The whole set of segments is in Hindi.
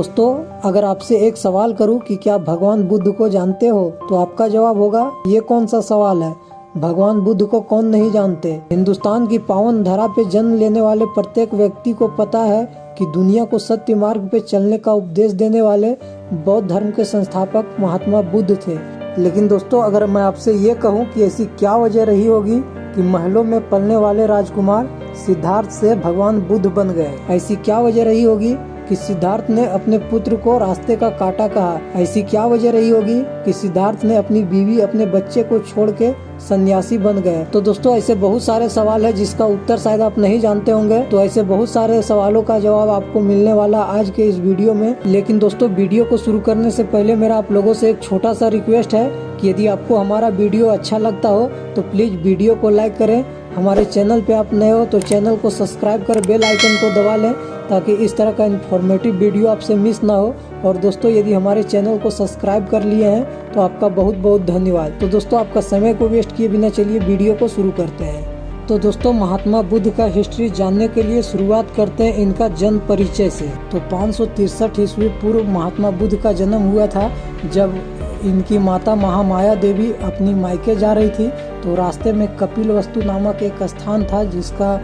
दोस्तों, अगर आपसे एक सवाल करूं कि क्या भगवान बुद्ध को जानते हो, तो आपका जवाब होगा ये कौन सा सवाल है। भगवान बुद्ध को कौन नहीं जानते। हिंदुस्तान की पावन धरा पे जन्म लेने वाले प्रत्येक व्यक्ति को पता है कि दुनिया को सत्य मार्ग पे चलने का उपदेश देने वाले बौद्ध धर्म के संस्थापक महात्मा बुद्ध थे। लेकिन दोस्तों, अगर मैं आपसे ये कहूँ कि ऐसी क्या वजह रही होगी कि महलों में पलने वाले राजकुमार सिद्धार्थ से भगवान बुद्ध बन गए। ऐसी क्या वजह रही होगी कि सिद्धार्थ ने अपने पुत्र को रास्ते का कांटा कहा। ऐसी क्या वजह रही होगी कि सिद्धार्थ ने अपनी बीवी अपने बच्चे को छोड़ के सन्यासी बन गए। तो दोस्तों, ऐसे बहुत सारे सवाल है जिसका उत्तर शायद आप नहीं जानते होंगे। तो ऐसे बहुत सारे सवालों का जवाब आपको मिलने वाला आज के इस वीडियो में। लेकिन दोस्तों, वीडियो को शुरू करने से पहले मेरा आप लोगों से एक छोटा सा रिक्वेस्ट है कि यदि आपको हमारा वीडियो अच्छा लगता हो तो प्लीज वीडियो को लाइक करें। हमारे चैनल पे आप नए हो तो चैनल को सब्सक्राइब कर बेल आइकन को दबा लें ताकि इस तरह का इन्फॉर्मेटिव वीडियो आपसे मिस ना हो। और दोस्तों, यदि हमारे चैनल को सब्सक्राइब कर लिए हैं तो आपका बहुत बहुत धन्यवाद। तो दोस्तों, आपका समय को वेस्ट किए बिना चलिए वीडियो को शुरू करते हैं। तो दोस्तों, महात्मा बुद्ध का हिस्ट्री जानने के लिए शुरुआत करते हैं इनका जन्म परिचय से। तो 563 ईस्वी पूर्व महात्मा बुद्ध का जन्म हुआ था। जब इनकी माता महामाया देवी अपनी मायके जा रही थी तो रास्ते में कपिलवस्तु नामक एक स्थान था जिसका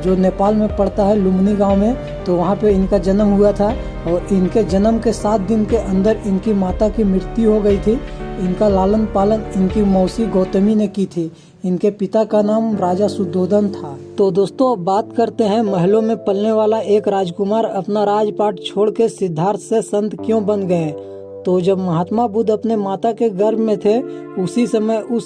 जो नेपाल में पड़ता है, लुम्बिनी गांव में। तो वहाँ पे इनका जन्म हुआ था और इनके जन्म के 7 दिन के अंदर इनकी माता की मृत्यु हो गई थी। इनका लालन पालन इनकी मौसी गौतमी ने की थी। इनके पिता का नाम राजा सुद्धोधन था। तो दोस्तों, अब बात करते हैं महलों में पलने वाला एक राजकुमार अपना राजपाट छोड़ के सिद्धार्थ से संत क्यों बन गए। तो जब महात्मा बुद्ध अपने माता के गर्भ में थे उस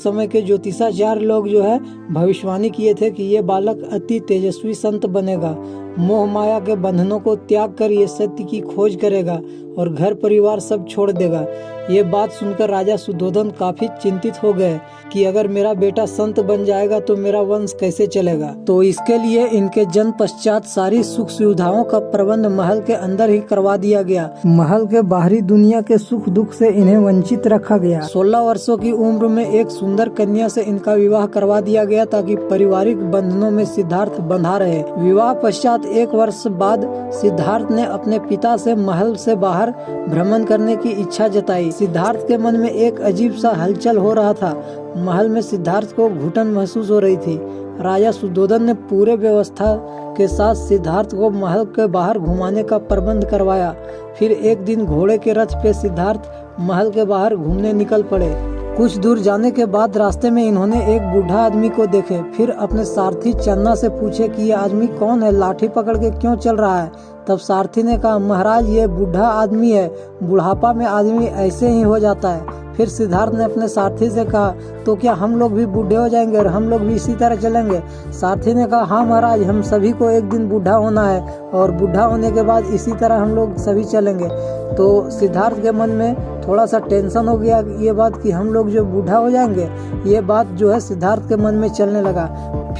समय के ज्योतिषाचार्य लोग जो है भविष्यवाणी किए थे कि ये बालक अति तेजस्वी संत बनेगा, मोह माया के बंधनों को त्याग कर ये सत्य की खोज करेगा और घर परिवार सब छोड़ देगा। ये बात सुनकर राजा सुद्धोधन काफी चिंतित हो गए कि अगर मेरा बेटा संत बन जाएगा तो मेरा वंश कैसे चलेगा। तो इसके लिए इनके जन्म पश्चात सारी सुख सुविधाओं का प्रबंध महल के अंदर ही करवा दिया गया। महल के बाहरी दुनिया के सुख दुख से इन्हें वंचित रखा गया। 16 वर्षों की उम्र में एक सुंदर कन्या से इनका विवाह करवा दिया गया ताकि पारिवारिक बंधनों में सिद्धार्थ बंधा रहे। विवाह पश्चात 1 वर्ष बाद सिद्धार्थ ने अपने पिता से महल से बाहर भ्रमण करने की इच्छा जताई। सिद्धार्थ के मन में एक अजीब सा हलचल हो रहा था। महल में सिद्धार्थ को घुटन महसूस हो रही थी। राजा सुद्धोधन ने पूरे व्यवस्था के साथ सिद्धार्थ को महल के बाहर घुमाने का प्रबंध करवाया। फिर एक दिन घोड़े के रथ पे सिद्धार्थ महल के बाहर घूमने निकल पड़े। कुछ दूर जाने के बाद रास्ते में इन्होंने एक बूढ़ा आदमी को देखे। फिर अपने सारथी चन्ना से पूछे कि ये आदमी कौन है, लाठी पकड़ के क्यों चल रहा है। तब सारथी ने कहा, महाराज ये बूढ़ा आदमी है, बुढ़ापा में आदमी ऐसे ही हो जाता है। फिर सिद्धार्थ ने अपने सारथी से कहा, तो क्या हम लोग भी बूढ़े हो जाएंगे और हम लोग भी इसी तरह चलेंगे। सारथी ने कहा, हाँ महाराज, हम सभी को एक दिन बूढ़ा होना है और बूढ़ा होने के बाद इसी तरह हम लोग सभी चलेंगे। तो सिद्धार्थ के मन में थोड़ा सा टेंशन हो गया ये बात कि हम लोग जो बूढ़ा हो जाएंगे। ये बात जो है सिद्धार्थ के मन में चलने लगा।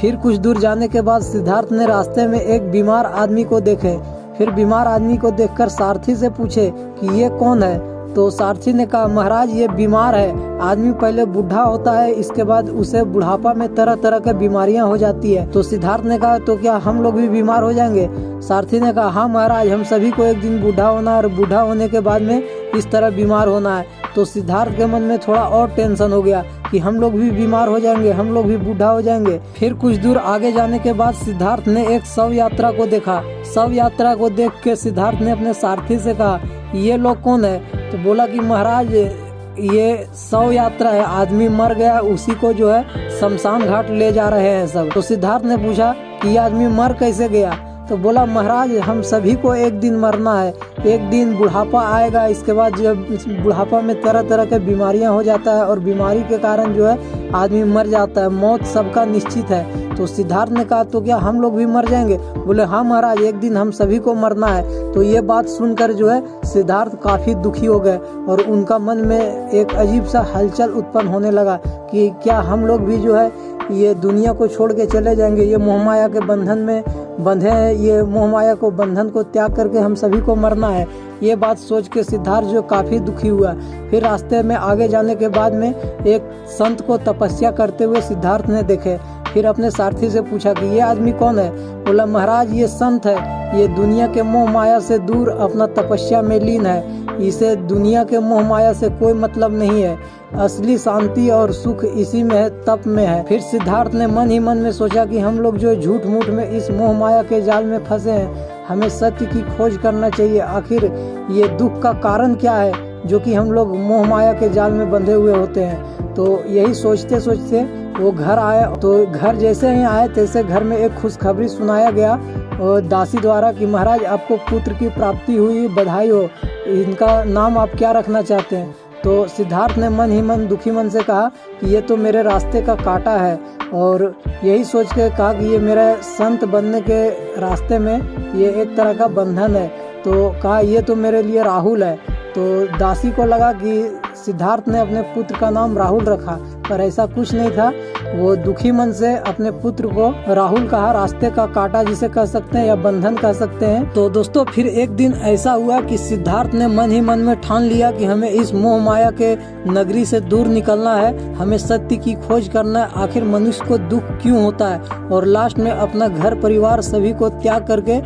फिर कुछ दूर जाने के बाद सिद्धार्थ ने रास्ते में एक बीमार आदमी को देखे। फिर बीमार आदमी को देखकर सारथी से पूछे कि ये कौन है। तो सारथी ने कहा, महाराज ये बीमार है। आदमी पहले बूढ़ा होता है, इसके बाद उसे बुढ़ापा में तरह तरह की बीमारियां हो जाती है। तो सिद्धार्थ ने कहा, तो क्या हम लोग भी बीमार हो जाएंगे। सारथी ने कहा, हाँ महाराज, हम सभी को एक दिन बूढ़ा होना है और बूढ़ा होने के बाद में इस तरह बीमार होना है। तो सिद्धार्थ के मन में थोड़ा और टेंशन हो गया कि हम लोग भी बीमार हो जाएंगे, हम लोग भी बूढ़ा हो जाएंगे। फिर कुछ दूर आगे जाने के बाद सिद्धार्थ ने एक शव यात्रा को देखा। शव यात्रा को देख के सिद्धार्थ ने अपने सारथी से कहा, ये लोग कौन है। तो बोला कि महाराज ये शव यात्रा है, आदमी मर गया, उसी को जो है शमशान घाट ले जा रहे हैं सब। तो सिद्धार्थ ने पूछा कि ये आदमी मर कैसे गया। तो बोला, महाराज हम सभी को एक दिन मरना है, एक दिन बुढ़ापा आएगा। इसके बाद जब बुढ़ापा में तरह तरह के बीमारियां हो जाता है और बीमारी के कारण जो है आदमी मर जाता है, मौत सबका निश्चित है। तो सिद्धार्थ ने कहा, तो क्या हम लोग भी मर जाएंगे। बोले, हाँ महाराज, एक दिन हम सभी को मरना है। तो ये बात सुनकर जो है सिद्धार्थ काफी दुखी हो गए और उनका मन में एक अजीब सा हलचल उत्पन्न होने लगा कि क्या हम लोग भी जो है ये दुनिया को छोड़ के चले जाएंगे। ये मोहमाया के बंधन में बंधे हैं, ये मोहमाया को बंधन को त्याग करके हम सभी को मरना है। ये बात सोच के सिद्धार्थ जो काफी दुखी हुआ। फिर रास्ते में आगे जाने के बाद में एक संत को तपस्या करते हुए सिद्धार्थ ने देखे। फिर अपने सारथी से पूछा कि ये आदमी कौन है। बोला महाराज ये संत है, ये दुनिया के मोह माया से दूर अपना तपस्या में लीन है, इसे दुनिया के मोह माया से कोई मतलब नहीं है, असली शांति और सुख इसी में है, तप में है। फिर सिद्धार्थ ने मन ही मन में सोचा कि हम लोग जो झूठ मूठ में इस मोह माया के जाल में फंसे हैं, हमें सत्य की खोज करना चाहिए। आखिर ये दुख का कारण क्या है जो कि हम लोग मोह माया के जाल में बंधे हुए होते हैं। तो यही सोचते सोचते वो घर आए। तो घर जैसे ही आए तैसे घर में एक खुशखबरी सुनाया गया और दासी द्वारा कि महाराज आपको पुत्र की प्राप्ति हुई, बधाई हो, इनका नाम आप क्या रखना चाहते हैं। तो सिद्धार्थ ने मन ही मन दुखी मन से कहा कि ये तो मेरे रास्ते का कांटा है, और यही सोच के कहा कि ये मेरे संत बनने के रास्ते में ये एक तरह का बंधन है। तो कहा ये तो मेरे लिए राहुल है। तो दासी को लगा कि सिद्धार्थ ने अपने पुत्र का नाम राहुल रखा, पर ऐसा कुछ नहीं था। वो दुखी मन से अपने पुत्र को राहुल कहा, रास्ते का कांटा जिसे कह सकते हैं या बंधन कह सकते हैं। तो दोस्तों फिर एक दिन ऐसा हुआ कि सिद्धार्थ ने मन ही मन में ठान लिया कि हमें इस मोह माया के नगरी से दूर निकलना है, हमें सत्य की खोज करना है, आखिर मनुष्य को दुख क्यों होता है। और लास्ट में अपना घर परिवार सभी को त्याग करके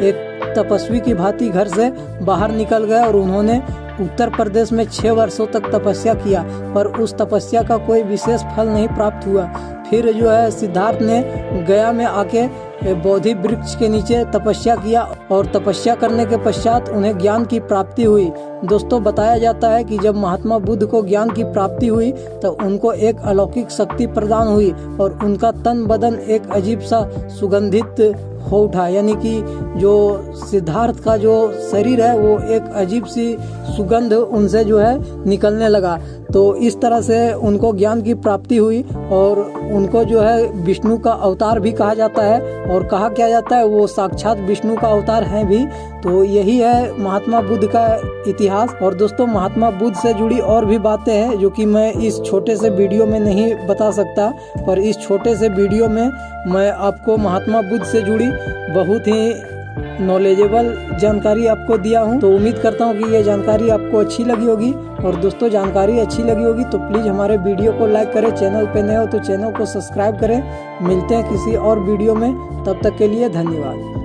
एक तपस्वी की भांति घर से बाहर निकल गए और उन्होंने उत्तर प्रदेश में 6 वर्षों तक तपस्या किया, पर उस तपस्या का कोई विशेष फल नहीं प्राप्त हुआ। फिर जो है सिद्धार्थ ने गया में आके बोधि वृक्ष के नीचे तपस्या किया और तपस्या करने के पश्चात उन्हें ज्ञान की प्राप्ति हुई। दोस्तों बताया जाता है कि जब महात्मा बुद्ध को ज्ञान की प्राप्ति हुई तो उनको एक अलौकिक शक्ति प्रदान हुई और उनका तन बदन एक अजीब सा सुगंधित हो उठा, यानी कि जो सिद्धार्थ का जो शरीर है वो एक अजीब सी सुगंध उनसे जो है निकलने लगा। तो इस तरह से उनको ज्ञान की प्राप्ति हुई और उनको जो है विष्णु का अवतार भी कहा जाता है, और कहा क्या जाता है वो साक्षात विष्णु का अवतार हैं भी। तो यही है महात्मा बुद्ध का इतिहास। और दोस्तों महात्मा बुद्ध से जुड़ी और भी बातें हैं जो कि मैं इस छोटे से वीडियो में नहीं बता सकता, पर इस छोटे से वीडियो में मैं आपको महात्मा बुद्ध से जुड़ी बहुत ही नॉलेजेबल जानकारी आपको दिया हूं। तो उम्मीद करता हूं कि ये जानकारी आपको अच्छी लगी होगी। और दोस्तों जानकारी अच्छी लगी होगी तो प्लीज़ हमारे वीडियो को लाइक करें, चैनल पे नए हो तो चैनल को सब्सक्राइब करें। मिलते हैं किसी और वीडियो में, तब तक के लिए धन्यवाद।